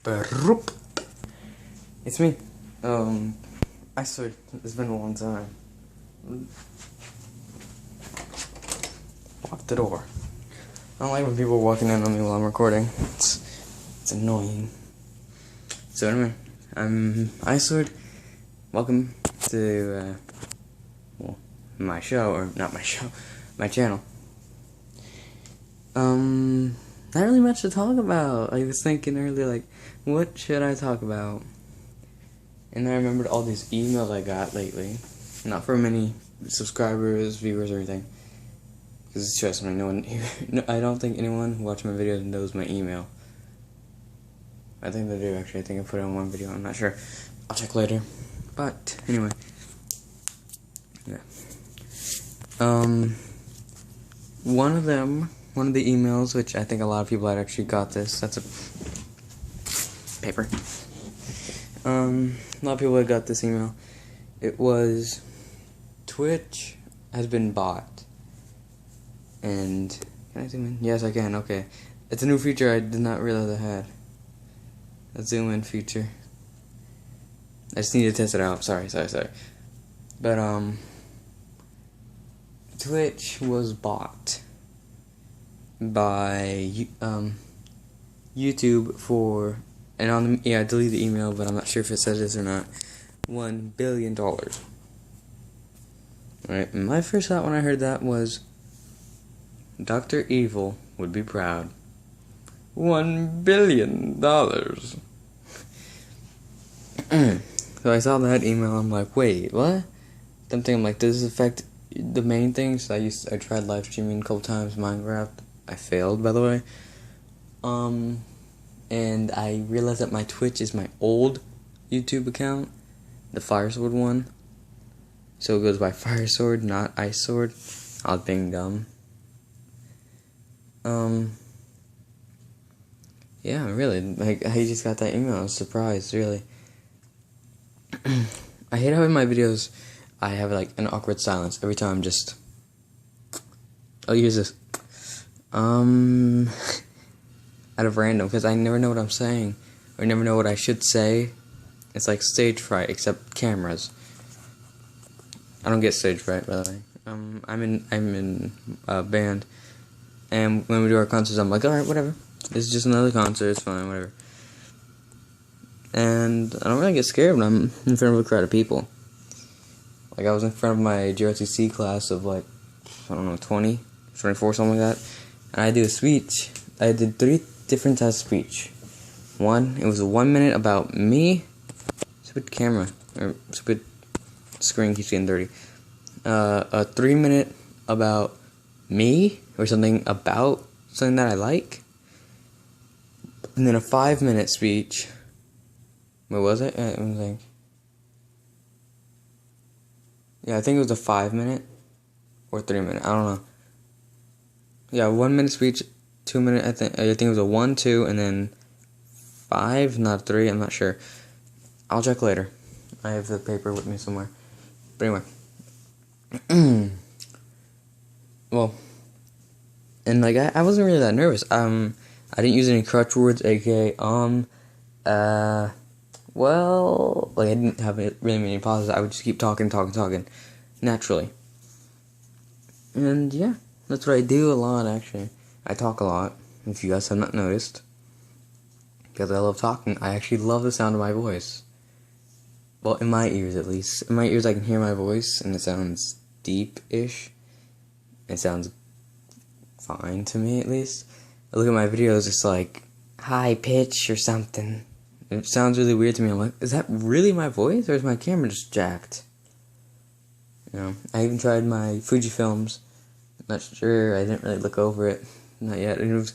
Broop. It's me. I swear, it's been a long time. Lock the door. I don't like when people are walking in on me while I'm recording. It's annoying. So anyway, I'm iSword. Welcome to, my show, or not my show, my channel. Not really much to talk about. I was thinking earlier, like, what should I talk about? And then I remembered all these emails I got lately. Not for many subscribers, viewers, or anything. Because trust me, I don't think anyone who watches my videos knows my email. I think they do, actually. I think I put it on one video. I'm not sure. I'll check later. But, anyway. Yeah. One of the emails, which I think a lot of people had actually got this. That's a paper. A lot of people had got this email. It was, Twitch has been bought. And, can I zoom in? Yes, I can, okay. It's a new feature I did not realize I had. A zoom in feature. I just need to test it out. Sorry. But, Twitch was bought by, YouTube for, and I deleted the email, but I'm not sure if it says this or not, $1 billion. Right, and my first thought when I heard that was, Dr. Evil would be proud. $1 billion. So I saw that email, I'm like, wait, what? I'm thinking, like, does this affect the main things? I tried live streaming a couple times, Minecraft. I failed, by the way. And I realized that my Twitch is my old YouTube account, the Firesword one. So it goes by Firesword, not iSword. I was being dumb. Yeah, really, like, I just got that email. I was surprised, really. I hate how in my videos I have, like, an awkward silence every time. I'll use this. Out of random, because I never know what I'm saying, or never know what I should say. It's like stage fright, except cameras. I don't get stage fright, by the way. I'm in a band, and when we do our concerts, I'm like, alright, whatever. It's just another concert, it's fine, whatever. And I don't really get scared when I'm in front of a crowd of people. Like, I was in front of my GRTC class of, like, I don't know, 20, 24, something like that. And I did a speech. I did 3 different types of speech. One, it was a 1 minute about me. Stupid camera, or stupid screen keeps getting dirty. A 3 minute about me, or something about something that I like. And then a 5 minute speech. What was it? It was like, yeah, I think it was a 5 minute or 3 minute. I don't know. Yeah, 1 minute speech, 2 minute. I think it was a 1, 2, and then 5, not 3. I'm not sure. I'll check later. I have the paper with me somewhere. But anyway, well, and like I wasn't really that nervous. I didn't use any crutch words, aka well, like I didn't have really many pauses. I would just keep talking, naturally. And yeah, that's what I do a lot, actually. I talk a lot, if you guys have not noticed. Because I love talking. I actually love the sound of my voice. Well, in my ears, at least. In my ears, I can hear my voice, and it sounds deep-ish. It sounds fine to me, at least. I look at my videos, it's like high pitch or something. It sounds really weird to me. I'm like, is that really my voice, or is my camera just jacked? You know, I even tried my Fujifilms. Not sure. I didn't really look over it. Not yet. And it was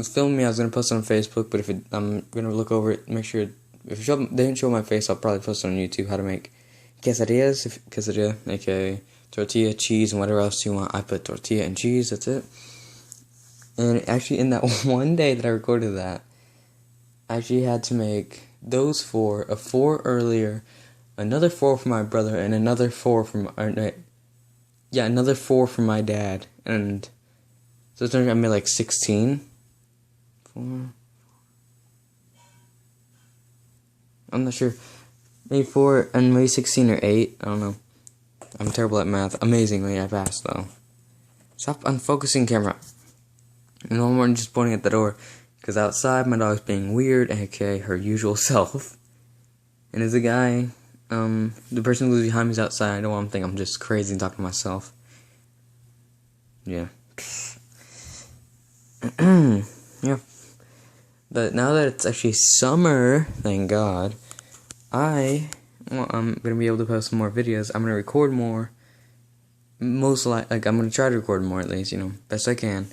filming me. I was gonna post it on Facebook, but I'm gonna look over it, make sure. If they didn't show my face, I'll probably post it on YouTube. How to make quesadilla, aka tortilla, cheese, and whatever else you want. I put tortilla and cheese. That's it. And actually, in that one day that I recorded that, I actually had to make those 4, a 4 earlier, another 4 for my brother, and another 4 from another 4 from my dad. And so I made like 16. 4. I'm not sure. Maybe 4 and maybe 16 or 8. I don't know. I'm terrible at math. Amazingly, I passed though. Stop unfocusing camera. No more than just pointing at the door. Because outside, my dog's being weird, aka her usual self. And there's a guy, the person who's behind me is outside. I don't want to think I'm just crazy and talking to myself. Yeah. Yeah. But now that it's actually summer, thank God, I'm gonna be able to post some more videos. I'm gonna record more. Most I'm gonna try to record more at least, best I can.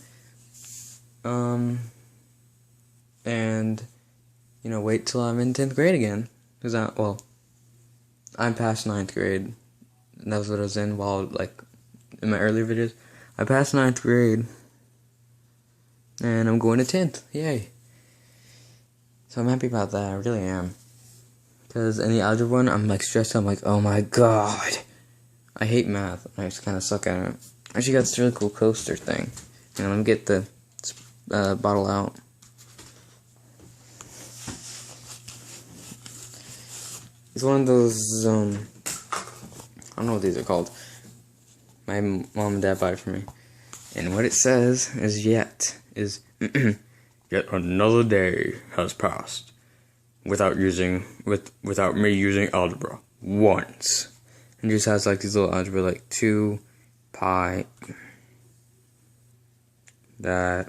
And, wait till I'm in 10th grade again. Because I'm past 9th grade. And that was what I was in in my earlier videos. I passed 9th grade. And I'm going to 10th. Yay. So I'm happy about that. I really am. Because in the algebra one, I'm stressed out. I'm like, oh my god. I hate math. I just kind of suck at it. I actually got this really cool coaster thing. Let me get the bottle out. It's one of those, I don't know what these are called. My mom and dad bought it for me. And what it says is yet another day has passed without me using algebra once. And it just has these little algebra 2 pi that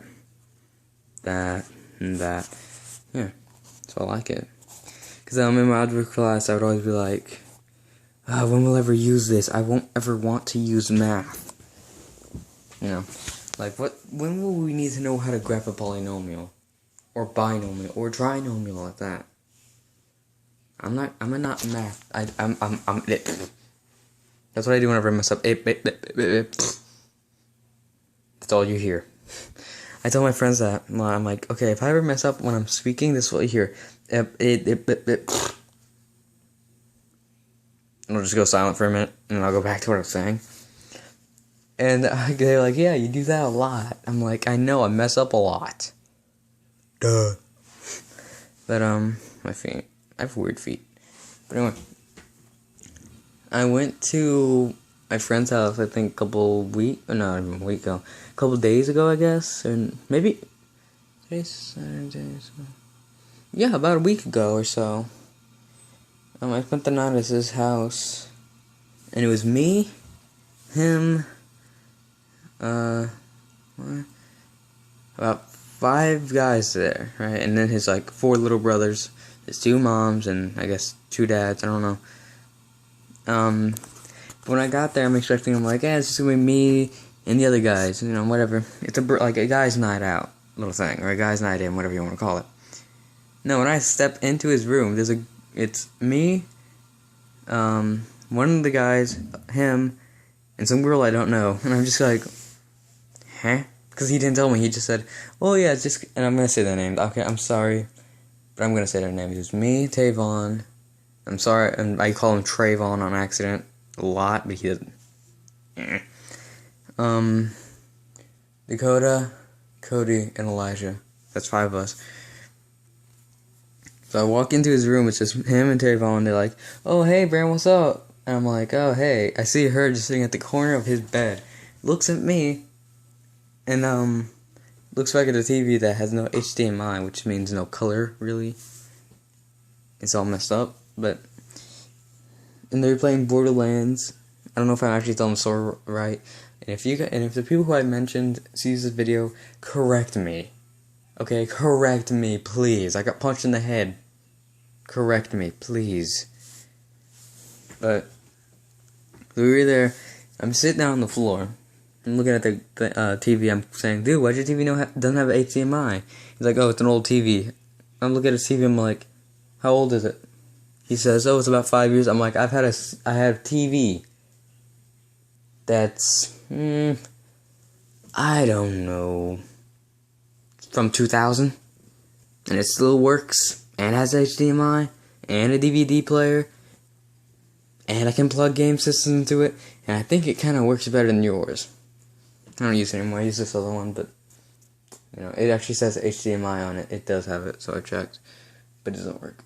and that. Yeah. So I like it. Because in my algebra class, I would always be like, when will I ever use this? I won't ever want to use math. When will we need to know how to graph a polynomial? Or binomial, or trinomial like that? I'm not math. I'm That's what I do whenever I mess up. That's all you hear. I tell my friends that. I'm like, okay, if I ever mess up when I'm speaking, this is what you hear. And I'll just go silent for a minute, and then I'll go back to what I was saying. And they're like, yeah, you do that a lot. I'm like, I know, I mess up a lot. Duh. But, my feet. I have weird feet. But anyway. I went to my friend's house, I think, not even a week ago. A couple days ago, I guess. And maybe... Today's Saturday, so... Yeah, about a week ago or so. I spent the night at his house. And it was me, him, about 5 guys there, right? And then his 4 little brothers, his 2 moms, and I guess 2 dads, I don't know. When I got there, I'm expecting it's just gonna be me and the other guys, whatever. It's a guy's night out little thing, or a guy's night in, whatever you want to call it. No, when I step into his room, it's me, one of the guys, him, and some girl I don't know, and I'm just like, huh? Because he didn't tell me, he just said, oh yeah, it's just, and I'm gonna say their names. Okay, I'm sorry, but I'm gonna say their names. It's me, Tavon. I'm sorry, and I call him Trayvon on accident a lot, but he doesn't. Dakota, Cody, and Elijah. That's 5 of us. So I walk into his room, it's just him and Tavon, and they're like, oh, hey, Brand, what's up? And I'm like, oh, hey. I see her just sitting at the corner of his bed. Looks at me, and, looks back at the TV that has no HDMI, which means no color, really. It's all messed up, and they're playing Borderlands. I don't know if I'm actually telling the story right. And if the people who I mentioned sees this video, correct me. Okay, correct me, please. I got punched in the head. Correct me, please. But we were there. I'm sitting down on the floor. I'm looking at the TV. I'm saying, dude, why'd your TV doesn't have HDMI? He's like, oh, it's an old TV. I'm looking at his TV. I'm like, how old is it? He says, oh, it's about 5 years. I'm like, I have TV that's, I don't know, from 2000, and it still works, and has HDMI, and a DVD player, and I can plug game systems into it, and I think it kind of works better than yours. I don't use it anymore, I use this other one, but, it actually says HDMI on it. It does have it, so I checked, but it doesn't work.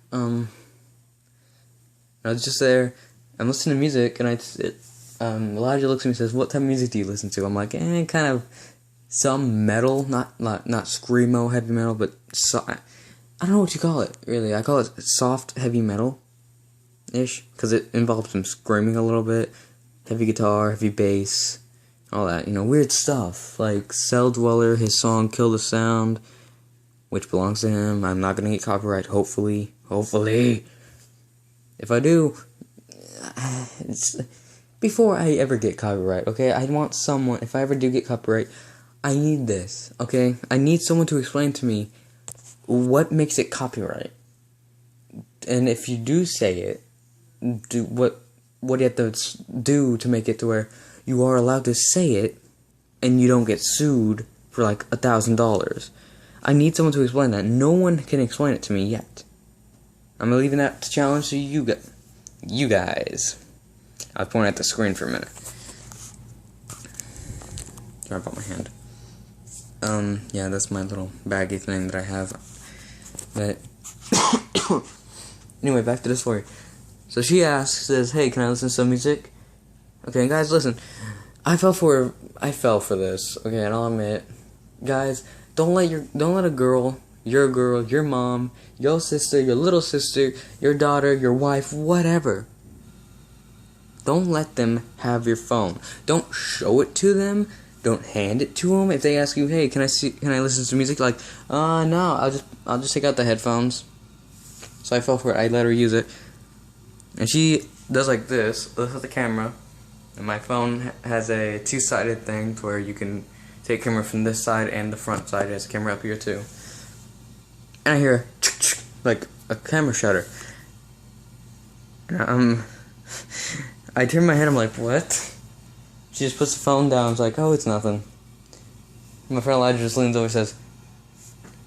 I was just there. I'm listening to music, and Elijah looks at me and says, "What type of music do you listen to?" I'm like, kind of some metal, not screamo heavy metal, but I don't know what you call it, really. I call it soft heavy metal-ish, because it involves some screaming a little bit, heavy guitar, heavy bass, all that, weird stuff, like Cell Dweller, his song Kill the Sound, which belongs to him. I'm not gonna get copyright, hopefully. If I do, before I ever get copyright, okay, I want someone, if I ever do get copyright, I need this, okay? I need someone to explain to me what makes it copyright. And if you do say it, what do you have to do to make it to where you are allowed to say it and you don't get sued for like $1,000? I need someone to explain that. No one can explain it to me yet. I'm leaving that challenge to you guys. I was pointing at the screen for a minute. Sorry about my hand. Yeah, that's my little baggy thing that I have. But anyway, back to the story. So she says, "Hey, can I listen to some music?" Okay, guys, listen. I fell for this. Okay, and I'll admit, guys, don't let a girl, your mom, your sister, your little sister, your daughter, your wife, whatever. Don't let them have your phone. Don't show it to them. Don't hand it to them. If they ask you, "Hey, can I listen to music?" Like, no, I'll just take out the headphones. So I fell for it. I let her use it, and she does like this. Looks at the camera, and my phone has a two-sided thing to where you can take camera from this side and the front side. It has a camera up here too. And I hear like a camera shutter. I turn my head. I'm like, what? She just puts the phone down. It's like, oh, it's nothing. My friend Elijah just leans over and says,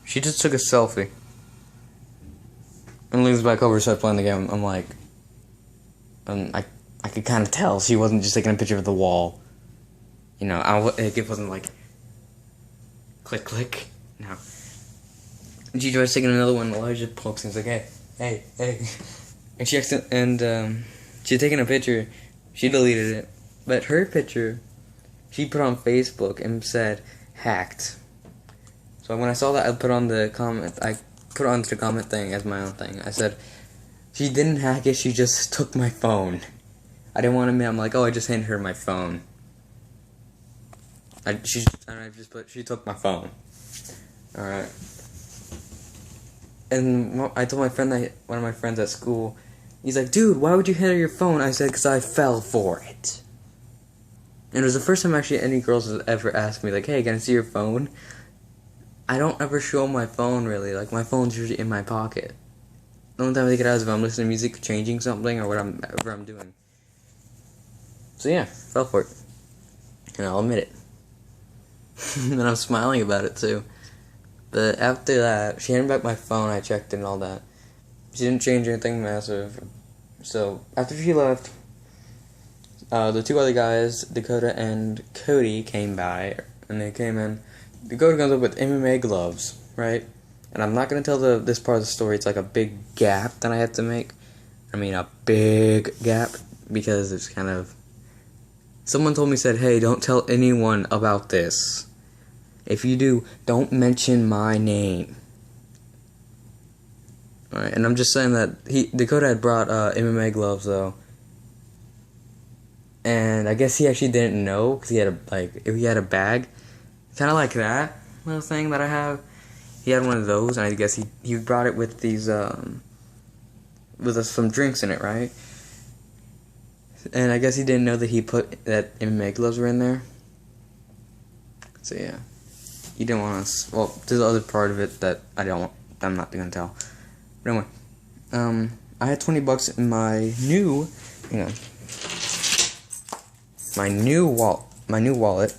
"She just took a selfie." And leans back over and starts playing the game. I'm like, I could kind of tell she wasn't just taking a picture of the wall. It wasn't like, click, click. No. And she tries taking another one. Elijah pokes and he's like, hey. And she she's taking a picture. She deleted it. But her picture, she put on Facebook and said, "hacked." So when I saw that, I put on the comment. I put it onto the comment thing as my own thing. I said, "She didn't hack it. She just took my phone." I didn't want to admit. I'm like, "Oh, I just handed her my phone." I just put, "She took my phone." All right. And I told my friend one of my friends at school, he's like, "Dude, why would you hand her your phone?" I said, "'Cause I fell for it." And it was the first time actually any girls has ever asked me, like, "Hey, can I see your phone?" I don't ever show my phone, really. Like, my phone's usually in my pocket. The only time I take it out is if I'm listening to music, changing something, or whatever I'm doing. So yeah, fell for it. And I'll admit it. And I'm smiling about it, too. But after that, she handed back my phone, I checked it and all that. She didn't change anything massive. So, after she left, the two other guys, Dakota and Cody, came by, and they came in. Dakota comes up with MMA gloves, right? And I'm not going to tell this part of the story. It's like a big gap that I had to make. I mean, a big gap, because it's kind of... Someone told me, said, "Hey, don't tell anyone about this. If you do, don't mention my name." Alright, and I'm just saying that Dakota had brought MMA gloves, though. And I guess he actually didn't know, because he had a bag, kind of like that little thing that I have. He had one of those, and I guess he brought it with these, with some drinks in it, right? And I guess he didn't know that that MMA gloves were in there. So yeah, he didn't want us. Well, there's the other part of it that I'm not gonna tell. But anyway, I had $20 in my new, my new wallet.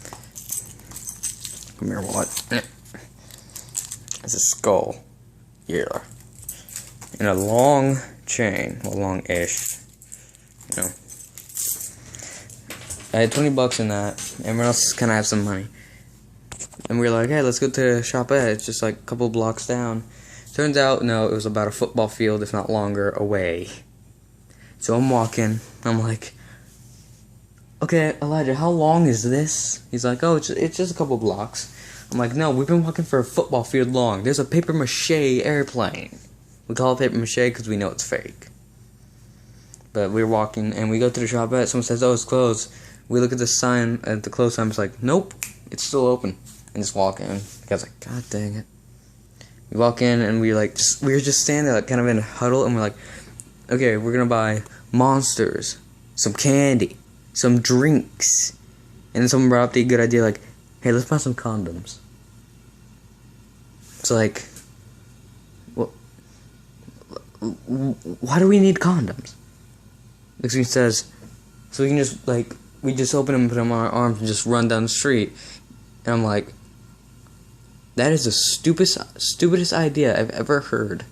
Come here, wallet. It's a skull. Yeah. And a long chain. Well, long-ish. I had $20 in that. Everyone else kind of have some money. And we were like, "Hey, let's go to the Shopette. It's just like a couple blocks down." Turns out, no, it was about a football field, if not longer, away. So I'm walking. I'm like, okay, Elijah, how long is this? He's like, oh, it's just a couple blocks. I'm like, no, we've been walking for a football field long. There's a paper mache airplane. We call it paper mache because we know it's fake. But we're walking, and we go to the shop at. Someone says, oh, it's closed. We look at the sign, at the close sign. It's like, nope, it's still open. And just walk in. The guy's like, God dang it. We walk in, and we were just standing there, like, kind of in a huddle, and we're like, okay, we're gonna buy Monsters, some candy, some drinks. And then someone brought up the good idea, like, hey, let's buy some condoms. It's like, well, why do we need condoms? Because he says, so we can just, like, we just open them and put them on our arms and just run down the street. And I'm like, that is the stupidest idea I've ever heard.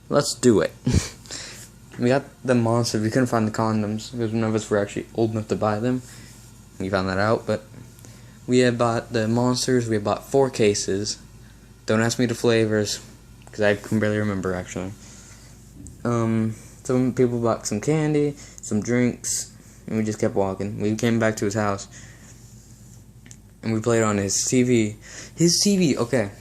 Let's do it. We got the Monsters. We couldn't find the condoms because none of us were actually old enough to buy them. We found that out, but we had bought the Monsters. We had bought 4 cases. Don't ask me the flavors because I can barely remember actually. Some people bought some candy, some drinks, and we just kept walking. We came back to his house, and we played on his TV. His TV, okay.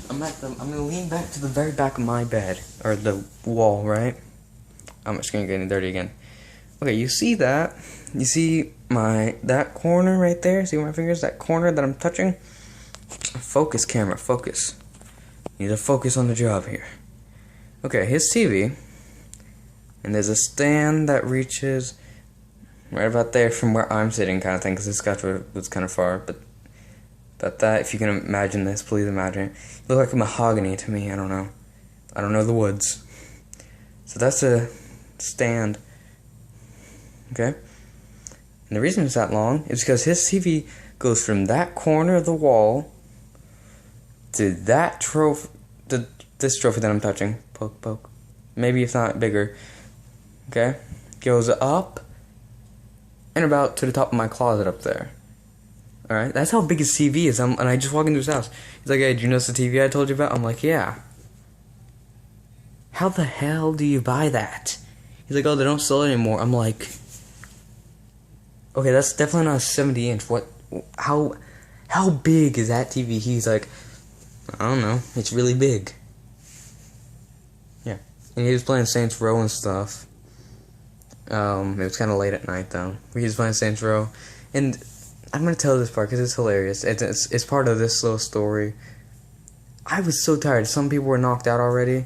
I'm gonna lean back to the very back of my bed, or the wall, right? I'm just gonna get dirty again. Okay, you see that? You see that corner right there? See my fingers? That corner that I'm touching? Focus, camera, focus. You need to focus on the job here. Okay, his TV, and there's a stand that reaches right about there from where I'm sitting, kind of thing, because this couch was kind of far, but that, if you can imagine this, please imagine it. It looked like a mahogany to me, I don't know the woods. So that's a stand, okay? And the reason it's that long is because his TV goes from that corner of the wall to that trophy, to this trophy that I'm touching. Poke, poke. Maybe if not bigger. Okay? Goes up and about to the top of my closet up there. Alright? That's how big his TV is. And I just walk into his house. He's like, hey, did you notice the TV I told you about? I'm like, yeah. How the hell do you buy that? He's like, oh, they don't sell it anymore. I'm like, okay, that's definitely not a 70-inch. What? How big is that TV? He's like, I don't know. It's really big. Yeah. And he was playing Saints Row and stuff. It was kind of late at night, though. He was playing Saints Row. And I'm going to tell this part because it's hilarious. It's part of this little story. I was so tired. Some people were knocked out already.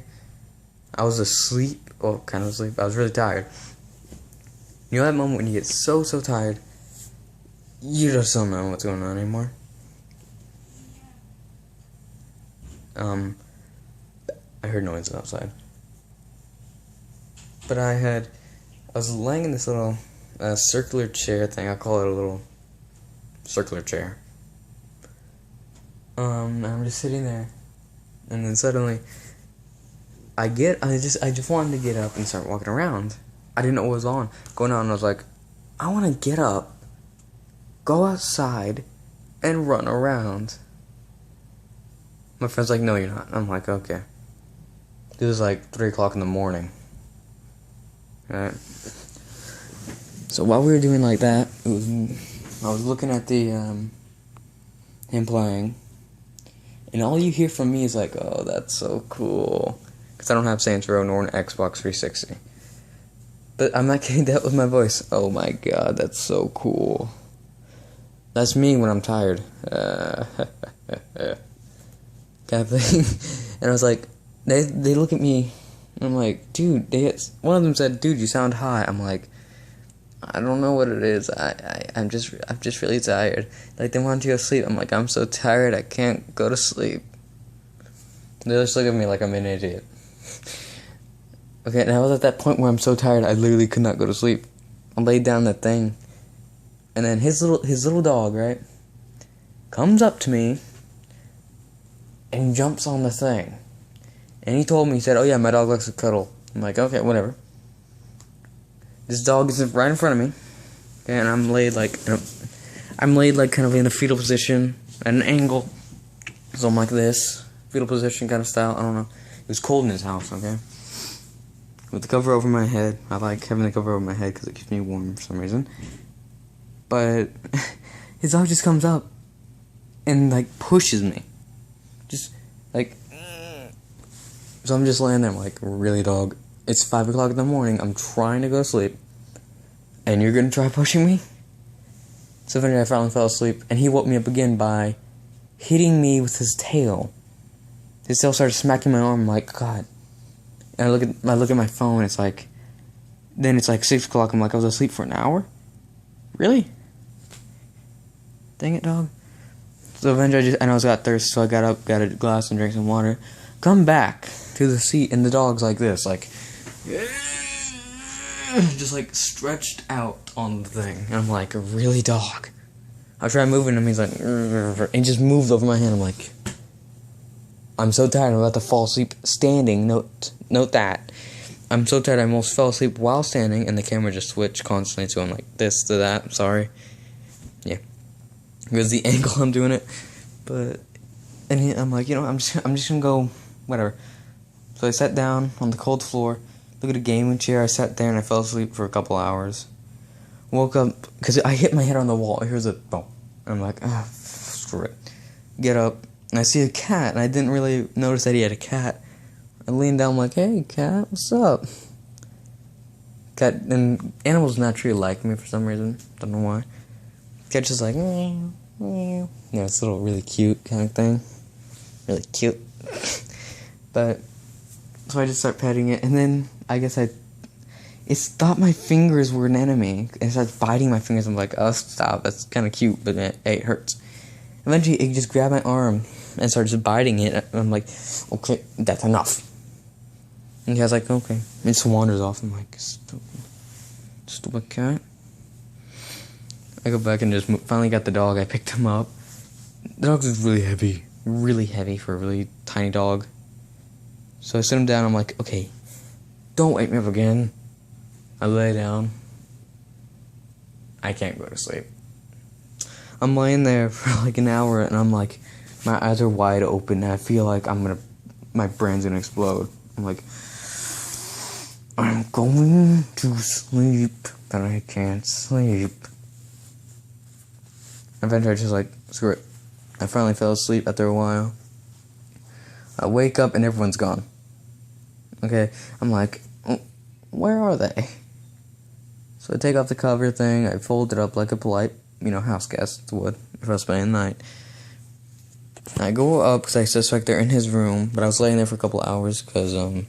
I was asleep. Well, kind of asleep. I was really tired. You know that moment when you get so tired, you just don't know what's going on anymore? I heard noises outside. But I was laying in this little circular chair thing. I'll call it a little circular chair. I'm just sitting there, and then suddenly I just wanted to get up and start walking around. I didn't know what was going on, and I was like, I want to get up, go outside, and run around. My friend's like, no, you're not. I'm like, okay. This was like 3 o'clock in the morning. Alright. So while we were doing like that, I was looking at him playing, and all you hear from me is like, oh, that's so cool. Because I don't have Saints Row nor an Xbox 360. But I'm not getting that with my voice. Oh my god, that's so cool. That's me when I'm tired. Kind of thing. And I was like, they look at me, and I'm like, dude, one of them said, dude, you sound high. I'm like, I don't know what it is. I'm just really tired. Like, they want to go to sleep. I'm like, I'm so tired, I can't go to sleep. They just look at me like I'm an idiot. Okay, and I was at that point where I'm so tired, I literally could not go to sleep. I laid down that thing, and then his little dog, right, comes up to me and jumps on the thing. And he told me, he said, oh yeah, my dog likes to cuddle. I'm like, okay, whatever. This dog is right in front of me, okay, and I'm laid like kind of in a fetal position at an angle. So I'm like this, fetal position kind of style. I don't know. It was cold in his house, okay. with the cover over my head. I like having the cover over my head because it keeps me warm for some reason. But his dog just comes up and like pushes me, just like. So I'm just laying there. I'm like, really, dog? It's 5 o'clock in the morning. I'm trying to go to sleep, and you're gonna try pushing me? So eventually, I finally fell asleep, and he woke me up again by hitting me with his tail. His tail started smacking my arm. I'm like, God. And I look at my phone. It's like, then it's like 6 o'clock. I'm like, I was asleep for an hour? Really? Dang it, dog. So eventually, I was got thirsty, so I got up, got a glass, and drank some water. Come back to the seat, and the dog's like this, like, just like stretched out on the thing. And I'm like, really, dog? I try moving him. He's like, and he just moved over my hand. I'm like, I'm so tired. I'm about to fall asleep standing. Note that. I'm so tired. I almost fell asleep while standing, and the camera just switched constantly to I'm like this to that. I'm sorry. Yeah, because the angle I'm doing it. But I'm like, I'm just gonna go, whatever. So I sat down on the cold floor, looked at a gaming chair. I sat there and I fell asleep for a couple hours. Woke up because I hit my head on the wall. Here's a boom. I'm like, screw it. Get up and I see a cat, and I didn't really notice that he had a cat. I leaned down, I'm like, hey, cat, what's up? Cat, and animals naturally like me for some reason. Don't know why. Cat's just like, meow, meow. It's a little really cute kind of thing. Really cute. But, so I just start petting it, and then I guess it thought my fingers were an enemy. It started biting my fingers. I'm like, oh, stop. That's kind of cute, but it hurts. Eventually, it just grabbed my arm and started just biting it. I'm like, okay, that's enough. And the guy's like, okay. It just wanders off. I'm like, stupid cat. I go back and just finally got the dog. I picked him up. The dog was really heavy for a really tiny dog. So I sit him down. I'm like, okay, don't wake me up again. I lay down. I can't go to sleep. I'm laying there for like an hour, and I'm like, my eyes are wide open, and I feel like my brain's gonna explode. I'm like, I'm going to sleep, but I can't sleep. Eventually I just like, screw it. I finally fell asleep after a while. I wake up and everyone's gone. Okay, I'm like, where are they? So I take off the cover thing, I fold it up like a polite, house guest would if I was spending the night. I go up because I suspect they're in his room, but I was laying there for a couple hours because, I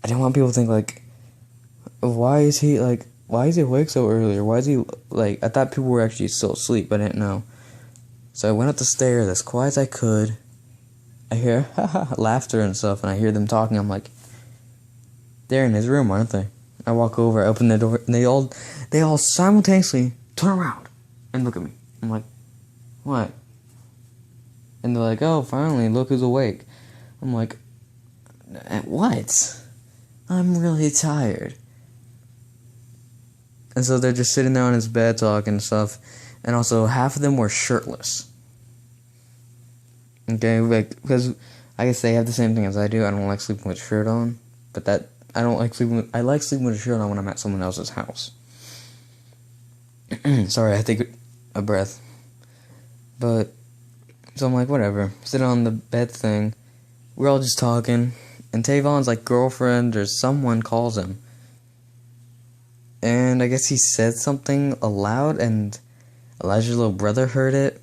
didn't want people to think, like, why is he awake so early, or why is he, like, I thought people were actually still asleep, but I didn't know. So I went up the stairs as quiet as I could. I hear laughter and stuff, and I hear them talking. I'm like, they're in his room, aren't they? I walk over, I open the door, and they all simultaneously turn around and look at me. I'm like, what? And they're like, oh, finally, look who's awake. I'm like, what? I'm really tired. And so they're just sitting there on his bed talking and stuff. And also, half of them were shirtless. Okay, because I guess they have the same thing as I do. I don't like sleeping with a shirt on. But I like sleeping with a shirt on when I'm at someone else's house. Sorry, I had to take a breath. But, so I'm like, whatever. Sit on the bed thing. We're all just talking. And Tavon's, like, girlfriend or someone calls him. And I guess he said something aloud, and Elijah's little brother heard it.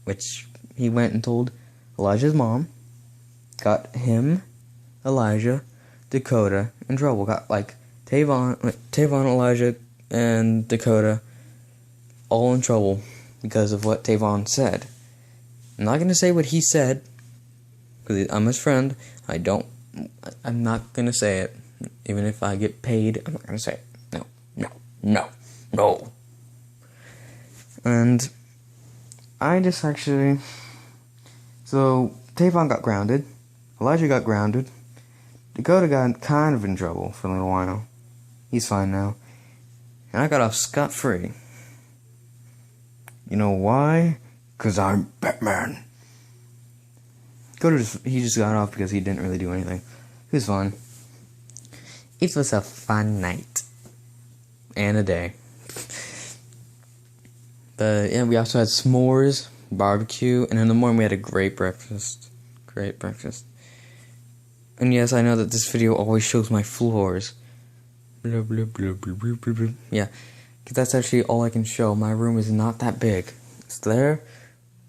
Which he went and told Elijah's mom. Got him, Elijah, Dakota in trouble. Got, like, Tavon, Elijah, and Dakota all in trouble because of what Tavon said. I'm not going to say what he said, because I'm his friend. I'm not going to say it. Even if I get paid, I'm not going to say it. No. And I just actually... So, Tavon got grounded. Elijah got grounded. Dakota got kind of in trouble for a little while. He's fine now. And I got off scot-free. You know why? Because I'm Batman. He just got off because he didn't really do anything. He was fine. It was a fun night. And a day. But yeah, we also had s'mores, barbecue, and in the morning we had a great breakfast. Great breakfast. And yes, I know that this video always shows my floors. Blah, blah, blah, blah, blah, blah, blah. Yeah, because that's actually all I can show. My room is not that big. It's there,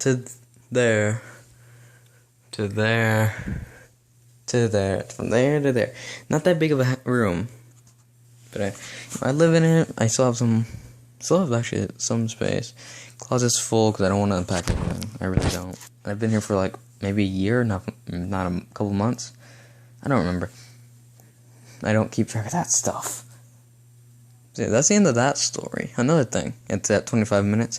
to there, to there, to there, from there to there. Not that big of a room. But I live in it. I still have actually some space. Closet's full because I don't want to unpack everything. I really don't. I've been here for like maybe a year, not a couple months. I don't remember. I don't keep track of that stuff. So yeah, that's the end of that story. Another thing. It's at 25 minutes.